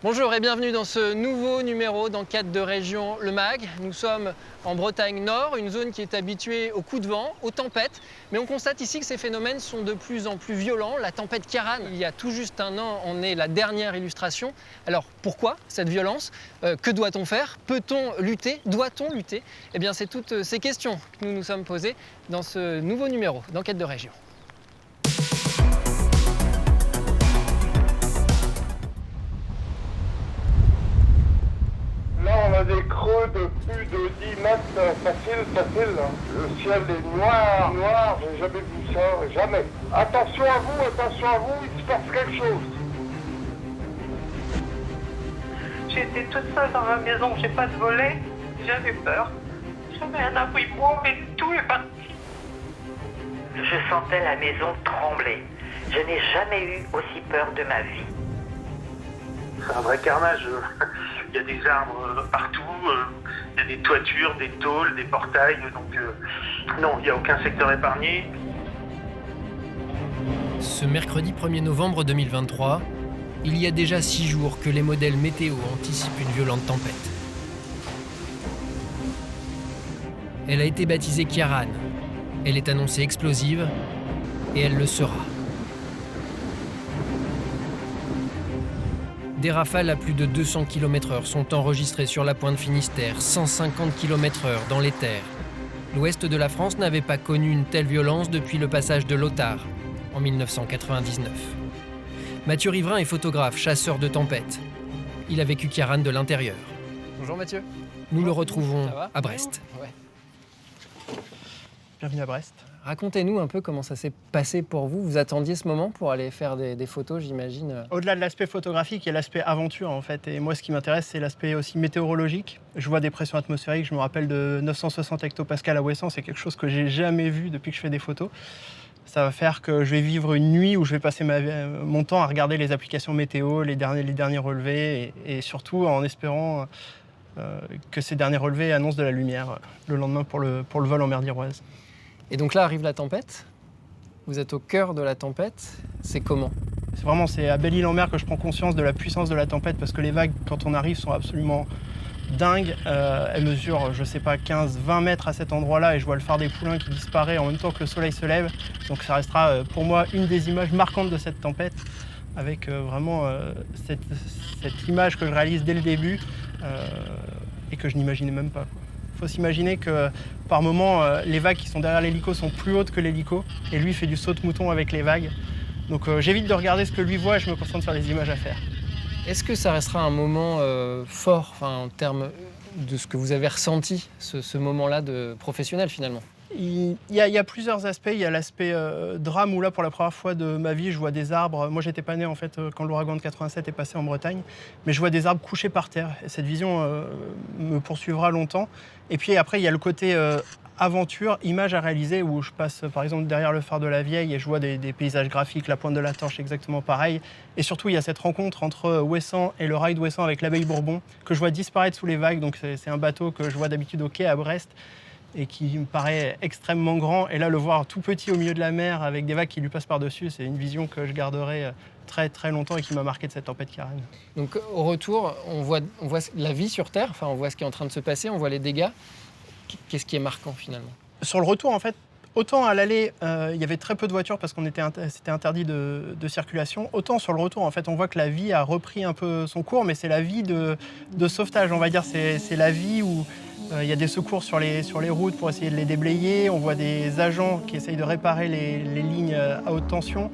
Bonjour et bienvenue dans ce nouveau numéro d'Enquête de région Le Mag. Nous sommes en Bretagne Nord, une zone qui est habituée aux coups de vent, aux tempêtes. Mais on constate ici que ces phénomènes sont de plus en plus violents. La tempête Ciarán, il y a tout juste un an, en est la dernière illustration. Alors pourquoi cette violence? Que doit-on faire? Peut-on lutter? Doit-on lutter? Eh bien c'est toutes ces questions que nous nous sommes posées dans ce nouveau numéro d'Enquête de région. Là, on a des creux de plus de 10 mètres facile. Le ciel est noir, j'ai jamais vu ça, jamais. Attention à vous, il se passe quelque chose. J'étais toute seule dans ma maison, j'ai pas de volet, j'avais peur. J'avais un abri bois, mais tout est parti. Je sentais la maison trembler. Je n'ai jamais eu aussi peur de ma vie. C'est un vrai carnage. Il y a des arbres partout, il y a des toitures, des tôles, des portails. Donc non, il n'y a aucun secteur épargné. Ce mercredi 1er novembre 2023, il y a déjà 6 jours que les modèles météo anticipent une violente tempête. Elle a été baptisée Ciarán. Elle est annoncée explosive et elle le sera. Des rafales à plus de 200 km/h sont enregistrées sur la pointe Finistère, 150 km/h dans les terres. L'ouest de la France n'avait pas connu une telle violence depuis le passage de l'Ottar, en 1999. Mathieu Riverain est photographe, chasseur de tempêtes. Il a vécu Ciarán de l'intérieur. Bonjour Mathieu. Nous le retrouvons à Brest. Ouais. Bienvenue à Brest. Racontez-nous un peu comment ça s'est passé pour vous. Vous attendiez ce moment pour aller faire des photos, j'imagine. Au-delà de l'aspect photographique, il y a l'aspect aventure en fait. Et moi, ce qui m'intéresse, c'est l'aspect aussi météorologique. Je vois des pressions atmosphériques, je me rappelle de 960 hectopascales à Ouessant, c'est quelque chose que j'ai jamais vu depuis que je fais des photos. Ça va faire que je vais vivre une nuit où je vais passer mon temps à regarder les applications météo, les derniers relevés, et surtout en espérant que ces derniers relevés annoncent de la lumière le lendemain pour le vol en mer d'Iroise. Et donc là arrive la tempête. Vous êtes au cœur de la tempête. C'est comment? C'est à Belle-Île-en-Mer que je prends conscience de la puissance de la tempête parce que les vagues, quand on arrive, sont absolument dingues. Elles mesurent, je sais pas, 15-20 mètres à cet endroit-là et je vois le phare des Poulains qui disparaît en même temps que le soleil se lève. Donc ça restera pour moi une des images marquantes de cette tempête avec vraiment cette image que je réalise dès le début et que je n'imaginais même pas, quoi. Il faut s'imaginer que par moment, les vagues qui sont derrière l'hélico sont plus hautes que l'hélico et lui fait du saut de mouton avec les vagues. Donc j'évite de regarder ce que lui voit et je me concentre sur les images à faire. Est-ce que ça restera un moment fort, en termes de ce que vous avez ressenti, ce moment-là de professionnel finalement? Il y a plusieurs aspects. Il y a l'aspect drame où là, pour la première fois de ma vie, je vois des arbres. Moi, j'étais pas né en fait quand l'ouragan de 87 est passé en Bretagne, mais je vois des arbres couchés par terre. Et cette vision me poursuivra longtemps. Et puis après, il y a le côté aventure, image à réaliser, où je passe par exemple derrière le phare de la Vieille et je vois des paysages graphiques, la pointe de la torche exactement pareil. Et surtout, il y a cette rencontre entre Ouessant et le rail d'Ouessant avec l'abbaye Bourbon, que je vois disparaître sous les vagues. Donc c'est un bateau que je vois d'habitude au quai à Brest et qui me paraît extrêmement grand. Et là, le voir tout petit au milieu de la mer avec des vagues qui lui passent par-dessus, c'est une vision que je garderai très très longtemps et qui m'a marqué de cette tempête Ciarán. Donc au retour, on voit la vie sur Terre, on voit ce qui est en train de se passer, on voit les dégâts. Qu'est-ce qui est marquant finalement? Sur le retour, en fait, autant à l'aller, il y avait très peu de voitures parce c'était interdit de circulation. Autant sur le retour, en fait, on voit que la vie a repris un peu son cours, mais c'est la vie de sauvetage, on va dire. C'est la vie où il y a des secours sur les routes pour essayer de les déblayer. On voit des agents qui essayent de réparer les lignes à haute tension.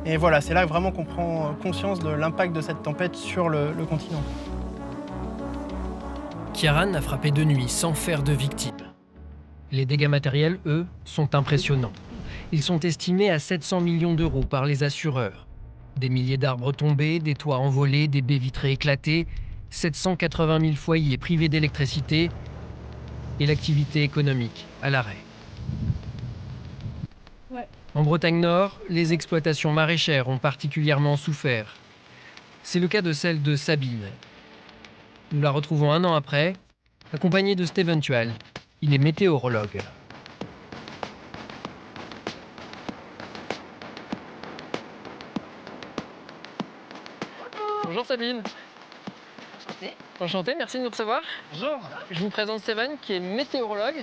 Et voilà, c'est là vraiment qu'on prend conscience de l'impact de cette tempête sur le continent. Ciarán a frappé de nuit sans faire de victimes. Les dégâts matériels, eux, sont impressionnants. Ils sont estimés à 700 millions d'euros par les assureurs. Des milliers d'arbres tombés, des toits envolés, des baies vitrées éclatées, 780 000 foyers privés d'électricité et l'activité économique à l'arrêt. Ouais. En Bretagne Nord, les exploitations maraîchères ont particulièrement souffert. C'est le cas de celle de Sabine. Nous la retrouvons un an après, accompagnée de Steven Tual. Il est météorologue. Bonjour Sabine. Enchanté. Enchanté, merci de nous recevoir. Bonjour. Je vous présente Stéphane qui est météorologue.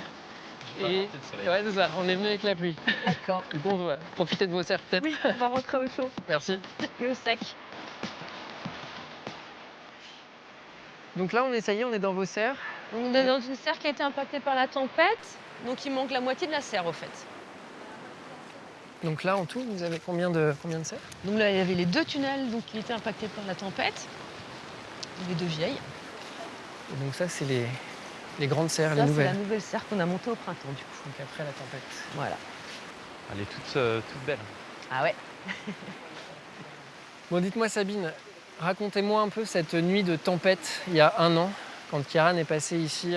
Et ouais, c'est ça, on est venu avec la pluie. D'accord. Bon, on va profiter de vos serres peut-être. Oui, on va rentrer au chaud Merci. et au sec. Donc là, ça y est, on est dans vos serres. On est dans une serre qui a été impactée par la tempête, donc il manque la moitié de la serre au fait. Donc là, en tout, vous avez combien de serres? Donc là, il y avait les 2 tunnels donc, qui étaient impactés par la tempête, les 2 vieilles. Et donc ça, c'est les grandes serres, les Ça, c'est nouvelles. la nouvelle serre qu'on a montée au printemps du coup. Donc après la tempête. Voilà. Elle est toute belle. Ah ouais. Bon, dites-moi Sabine, racontez-moi un peu cette nuit de tempête il y a 1 an, quand Kieran est passé ici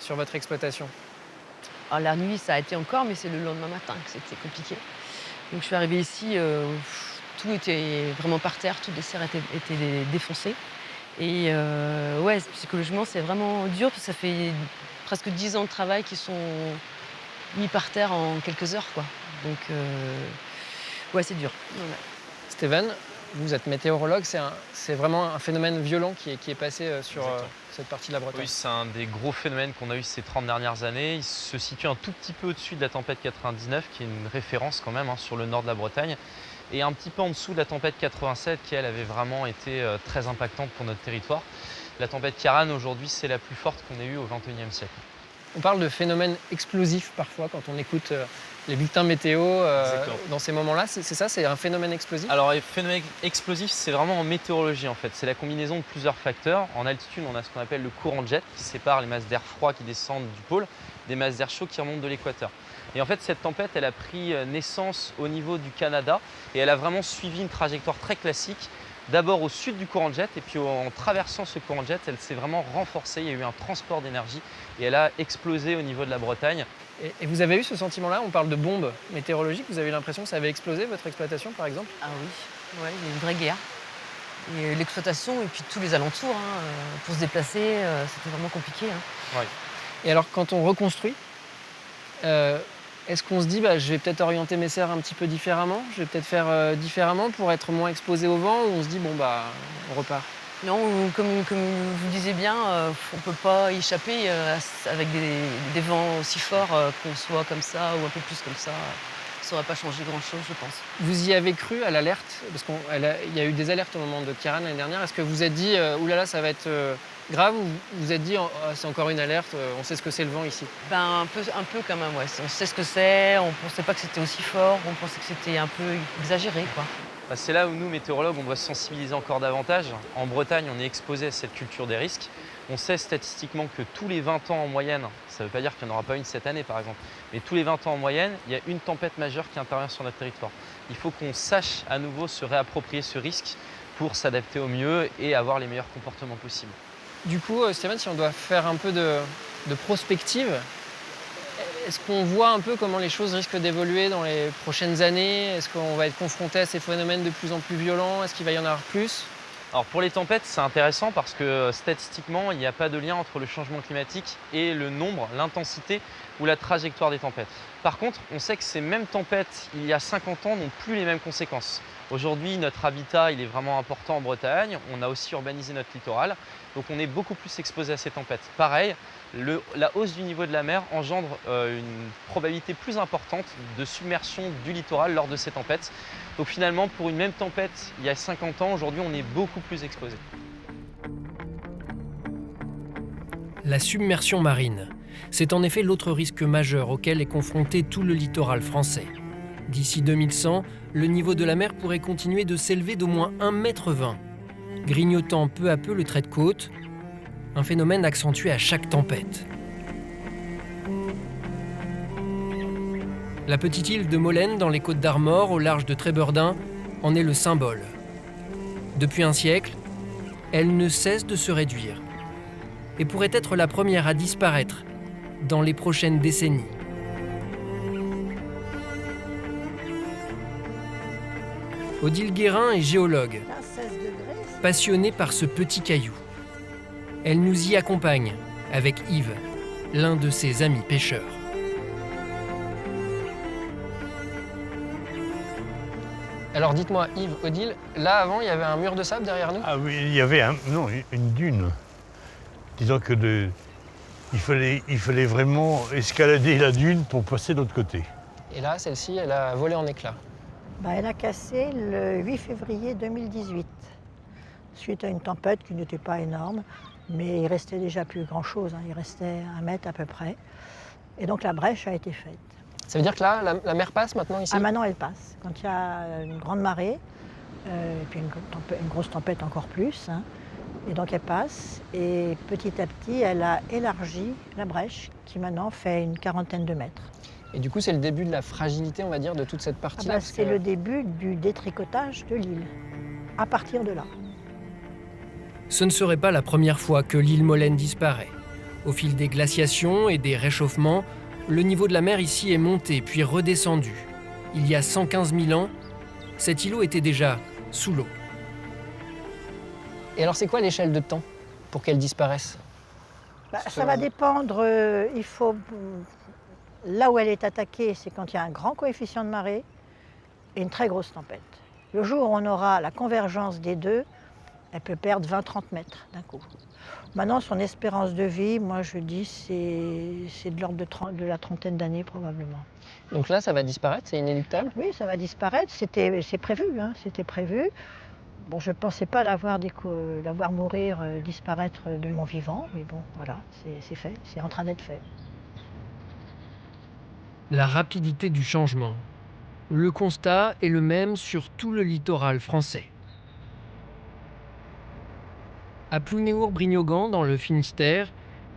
sur votre exploitation. Alors la nuit, ça a été encore, mais c'est le lendemain matin que c'était compliqué. Donc je suis arrivée ici, tout était vraiment par terre, toutes les serres étaient défoncées. Et ouais, psychologiquement, c'est vraiment dur, parce que ça fait presque 10 ans de travail qui sont mis par terre en quelques heures, quoi. Donc ouais, c'est dur. Ouais. Stéphane, vous êtes météorologue, c'est vraiment un phénomène violent qui est passé sur cette partie de la Bretagne. Oui, c'est un des gros phénomènes qu'on a eu ces 30 dernières années. Il se situe un tout petit peu au-dessus de la tempête 99, qui est une référence quand même sur le nord de la Bretagne, et un petit peu en dessous de la tempête 87, qui elle avait vraiment été très impactante pour notre territoire. La tempête Kieran, aujourd'hui, c'est la plus forte qu'on ait eue au XXIe siècle. On parle de phénomènes explosifs parfois quand on écoute les bulletins météo dans ces moments-là. C'est ça, c'est un phénomène explosif? Alors, les phénomènes explosifs, c'est vraiment en météorologie en fait. C'est la combinaison de plusieurs facteurs. En altitude, on a ce qu'on appelle le courant de jet qui sépare les masses d'air froid qui descendent du pôle des masses d'air chaud qui remontent de l'équateur. Et en fait, cette tempête, elle a pris naissance au niveau du Canada et elle a vraiment suivi une trajectoire très classique. D'abord au sud du courant de jet, et puis en traversant ce courant de jet, elle s'est vraiment renforcée. Il y a eu un transport d'énergie et elle a explosé au niveau de la Bretagne. Et vous avez eu ce sentiment-là? On parle de bombes météorologiques. Vous avez eu l'impression que ça avait explosé, votre exploitation, par exemple? Ah oui, ouais, il y a eu une vraie guerre. Et l'exploitation et puis tous les alentours, pour se déplacer, c'était vraiment compliqué. Ouais. Et alors, quand on reconstruit, est-ce qu'on se dit, je vais peut-être orienter mes serres un petit peu différemment, je vais peut-être faire différemment pour être moins exposé au vent, ou on se dit, on repart? Non, comme vous disiez bien, on ne peut pas y échapper avec des vents aussi forts, qu'on soit comme ça ou un peu plus comme ça. Ça n'aurait pas changé grand-chose, je pense. Vous y avez cru à l'alerte? Parce qu'il y a eu des alertes au moment de Kieran l'année dernière. Est-ce que vous vous êtes dit, oulala, ça va être grave, ou vous vous êtes dit, c'est encore une alerte, on sait ce que c'est le vent ici? Un peu quand même, ouais. On sait ce que c'est, on ne pensait pas que c'était aussi fort, on pensait que c'était un peu exagéré, quoi. C'est là où nous, météorologues, on doit se sensibiliser encore davantage. En Bretagne, on est exposé à cette culture des risques. On sait statistiquement que tous les 20 ans en moyenne, ça ne veut pas dire qu'il n'y en aura pas une cette année par exemple, mais tous les 20 ans en moyenne, il y a une tempête majeure qui intervient sur notre territoire. Il faut qu'on sache à nouveau se réapproprier ce risque pour s'adapter au mieux et avoir les meilleurs comportements possibles. Du coup, Stéphane, si on doit faire un peu de prospective, est-ce qu'on voit un peu comment les choses risquent d'évoluer dans les prochaines années? Est-ce qu'on va être confronté à ces phénomènes de plus en plus violents? Est-ce qu'il va y en avoir plus? Alors pour les tempêtes, c'est intéressant parce que statistiquement, il n'y a pas de lien entre le changement climatique et le nombre, l'intensité ou la trajectoire des tempêtes. Par contre, on sait que ces mêmes tempêtes, il y a 50 ans, n'ont plus les mêmes conséquences. Aujourd'hui, notre habitat, il est vraiment important en Bretagne. On a aussi urbanisé notre littoral, donc on est beaucoup plus exposé à ces tempêtes. Pareil, la hausse du niveau de la mer engendre une probabilité plus importante de submersion du littoral lors de ces tempêtes. Donc finalement, pour une même tempête, il y a 50 ans, aujourd'hui, on est beaucoup plus exposé. La submersion marine, c'est en effet l'autre risque majeur auquel est confronté tout le littoral français. D'ici 2100, le niveau de la mer pourrait continuer de s'élever d'au moins 1,20 m, grignotant peu à peu le trait de côte, un phénomène accentué à chaque tempête. La petite île de Molène, dans les Côtes d'Armor, au large de Trébeurdin, en est le symbole. Depuis un siècle, elle ne cesse de se réduire et pourrait être la première à disparaître dans les prochaines décennies. Odile Guérin est géologue, passionnée par ce petit caillou. Elle nous y accompagne avec Yves, l'un de ses amis pêcheurs. Alors dites-moi, Yves, Odile, là avant, il y avait un mur de sable derrière nous? Ah oui, il y avait une dune. Disons que il fallait vraiment escalader la dune pour passer de l'autre côté. Et là, celle-ci, elle a volé en éclats. Elle a cassé le 8 février 2018, suite à une tempête qui n'était pas énorme, mais il restait déjà plus grand-chose, il restait 1 mètre à peu près. Et donc la brèche a été faite. Ça veut dire que là, la mer passe maintenant ici? Ah, maintenant elle passe. Quand il y a une grande marée, et puis une grosse tempête encore plus, et donc elle passe, et petit à petit, elle a élargi la brèche, qui maintenant fait une 40aine de mètres. Et du coup, c'est le début de la fragilité, on va dire, de toute cette partie-là? C'est le début du détricotage de l'île, à partir de là. Ce ne serait pas la première fois que l'île Molène disparaît. Au fil des glaciations et des réchauffements, le niveau de la mer ici est monté puis redescendu. Il y a 115 000 ans, cet îlot était déjà sous l'eau. Et alors, c'est quoi l'échelle de temps pour qu'elle disparaisse? Ça va dépendre. Là où elle est attaquée, c'est quand il y a un grand coefficient de marée et une très grosse tempête. Le jour où on aura la convergence des deux, elle peut perdre 20-30 mètres d'un coup. Maintenant, son espérance de vie, moi je dis, c'est de l'ordre de la 30aine d'années probablement. Donc là, ça va disparaître, c'est inéluctable? Oui, ça va disparaître, c'est prévu, c'était prévu. Bon, je ne pensais pas la voir mourir, disparaître de mon vivant, mais bon, voilà, c'est fait, c'est en train d'être fait. La rapidité du changement. Le constat est le même sur tout le littoral français. À Plounéour-Brignogan, dans le Finistère,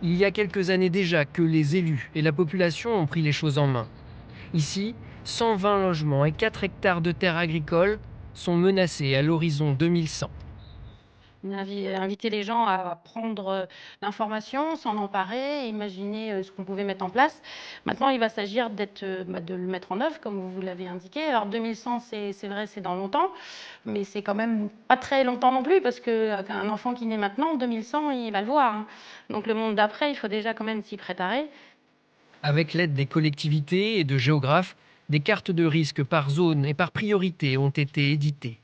il y a quelques années déjà que les élus et la population ont pris les choses en main. Ici, 120 logements et 4 hectares de terres agricoles sont menacés à l'horizon 2100. On a invité les gens à prendre l'information, s'en emparer, imaginer ce qu'on pouvait mettre en place. Maintenant, il va s'agir de le mettre en œuvre, comme vous l'avez indiqué. Alors 2100, c'est vrai, c'est dans longtemps, mais c'est quand même pas très longtemps non plus, parce qu'un enfant qui naît maintenant, en 2100, il va le voir. Donc le monde d'après, il faut déjà quand même s'y préparer. Avec l'aide des collectivités et de géographes, des cartes de risque par zone et par priorité ont été éditées.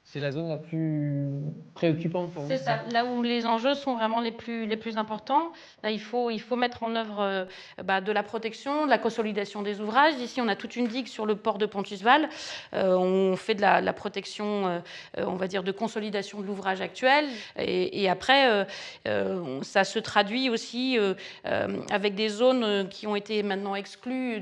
C'est la zone la plus préoccupante pour vous? C'est ça, là où les enjeux sont vraiment les plus importants. Là, il faut mettre en œuvre de la protection, de la consolidation des ouvrages. Ici, on a toute une digue sur le port de Pontusval. On fait de la protection, on va dire, de consolidation de l'ouvrage actuel. Et après, ça se traduit aussi avec des zones qui ont été maintenant exclues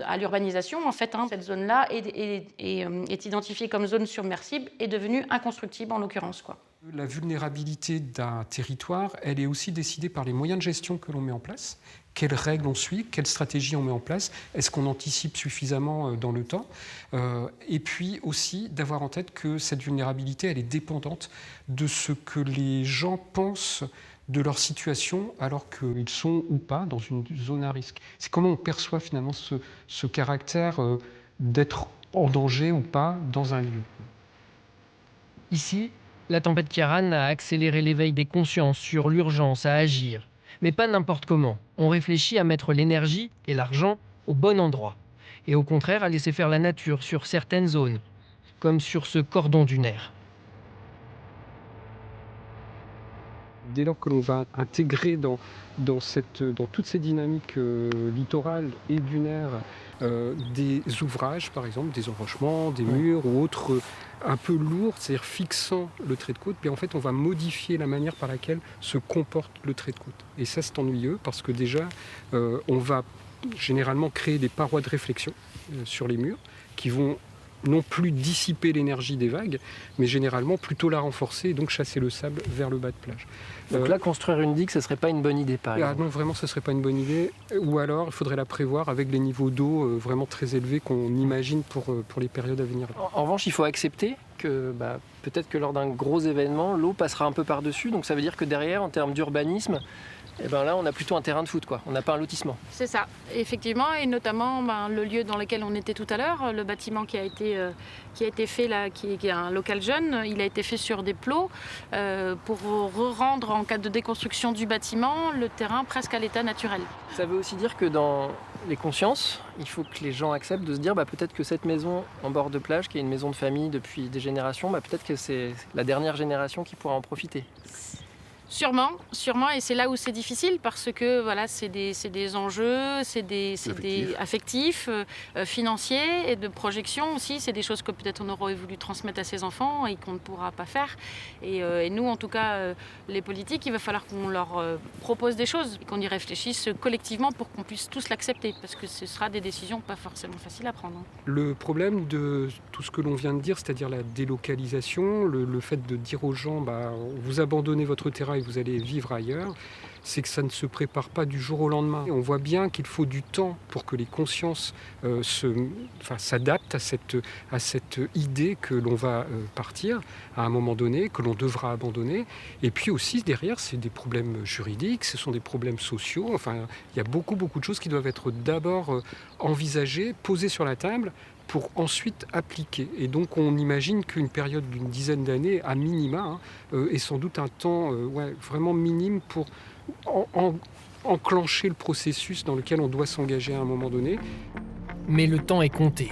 à l'urbanisation. En fait, cette zone-là est identifiée comme zone submersible est devenue inconstructible en l'occurrence. La vulnérabilité d'un territoire, elle est aussi décidée par les moyens de gestion que l'on met en place. Quelles règles on suit, quelles stratégies on met en place, est-ce qu'on anticipe suffisamment dans le temps, et puis aussi d'avoir en tête que cette vulnérabilité, elle est dépendante de ce que les gens pensent de leur situation alors qu'ils sont ou pas dans une zone à risque. C'est comment on perçoit finalement ce caractère d'être en danger ou pas dans un lieu. Ici, la tempête Ciarán a accéléré l'éveil des consciences sur l'urgence à agir. Mais pas n'importe comment. On réfléchit à mettre l'énergie et l'argent au bon endroit. Et au contraire à laisser faire la nature sur certaines zones, comme sur ce cordon dunaire. Dès lors que l'on va intégrer dans toutes ces dynamiques littorales et dunaires des ouvrages, par exemple, des enrochements, des murs ou autres un peu lourds, c'est-à-dire fixant le trait de côte, puis en fait on va modifier la manière par laquelle se comporte le trait de côte. Et ça c'est ennuyeux parce que déjà on va généralement créer des parois de réflexion sur les murs qui vont non plus dissiper l'énergie des vagues, mais généralement plutôt la renforcer et donc chasser le sable vers le bas de plage. Donc là, construire une digue, ce ne serait pas une bonne idée, par exemple? Non, vraiment, ce ne serait pas une bonne idée. Ou alors, il faudrait la prévoir avec les niveaux d'eau vraiment très élevés qu'on imagine pour les périodes à venir. En revanche, il faut accepter que peut-être que lors d'un gros événement, l'eau passera un peu par-dessus. Donc ça veut dire que derrière, en termes d'urbanisme, là, on a plutôt un terrain de foot, quoi. On n'a pas un lotissement. C'est ça, effectivement, et notamment le lieu dans lequel on était tout à l'heure, le bâtiment qui a été fait là, qui est un local jeune, il a été fait sur des plots pour rendre, en cas de déconstruction du bâtiment, le terrain presque à l'état naturel. Ça veut aussi dire que dans les consciences, il faut que les gens acceptent de se dire peut-être que cette maison en bord de plage, qui est une maison de famille depuis des générations, peut-être que c'est la dernière génération qui pourra en profiter. Sûrement, et c'est là où c'est difficile parce que voilà, c'est des enjeux, c'est des affectifs, financiers et de projection aussi. C'est des choses que peut-être on aurait voulu transmettre à ses enfants et qu'on ne pourra pas faire. Et nous, en tout cas, les politiques, il va falloir qu'on leur propose des choses et qu'on y réfléchisse collectivement pour qu'on puisse tous l'accepter parce que ce sera des décisions pas forcément faciles à prendre. Le problème de tout ce que l'on vient de dire, c'est-à-dire la délocalisation, le fait de dire aux gens vous abandonnez votre terrain et vous allez vivre ailleurs, c'est que ça ne se prépare pas du jour au lendemain. Et on voit bien qu'il faut du temps pour que les consciences s'adaptent à cette idée que l'on va partir à un moment donné, que l'on devra abandonner. Et puis aussi derrière, c'est des problèmes juridiques, ce sont des problèmes sociaux. Enfin, il y a beaucoup de choses qui doivent être d'abord envisagées, posées sur la table, pour ensuite appliquer. Et donc on imagine qu'une période d'une dizaine d'années, à minima, est sans doute un temps vraiment minime pour enclencher le processus dans lequel on doit s'engager à un moment donné. Mais le temps est compté.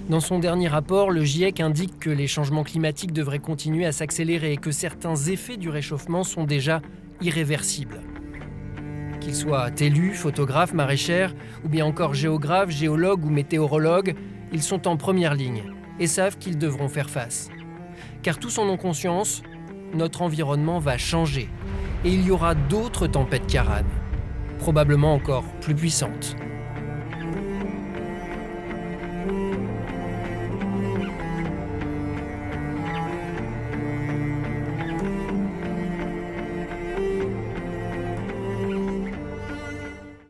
Dans son dernier rapport, le GIEC indique que les changements climatiques devraient continuer à s'accélérer et que certains effets du réchauffement sont déjà irréversibles. Qu'ils soient élus, photographes, maraîchères, ou bien encore géographes, géologues ou météorologues, ils sont en première ligne et savent qu'ils devront faire face. Car tous en ont conscience, notre environnement va changer et il y aura d'autres tempêtes Ciaran, probablement encore plus puissantes.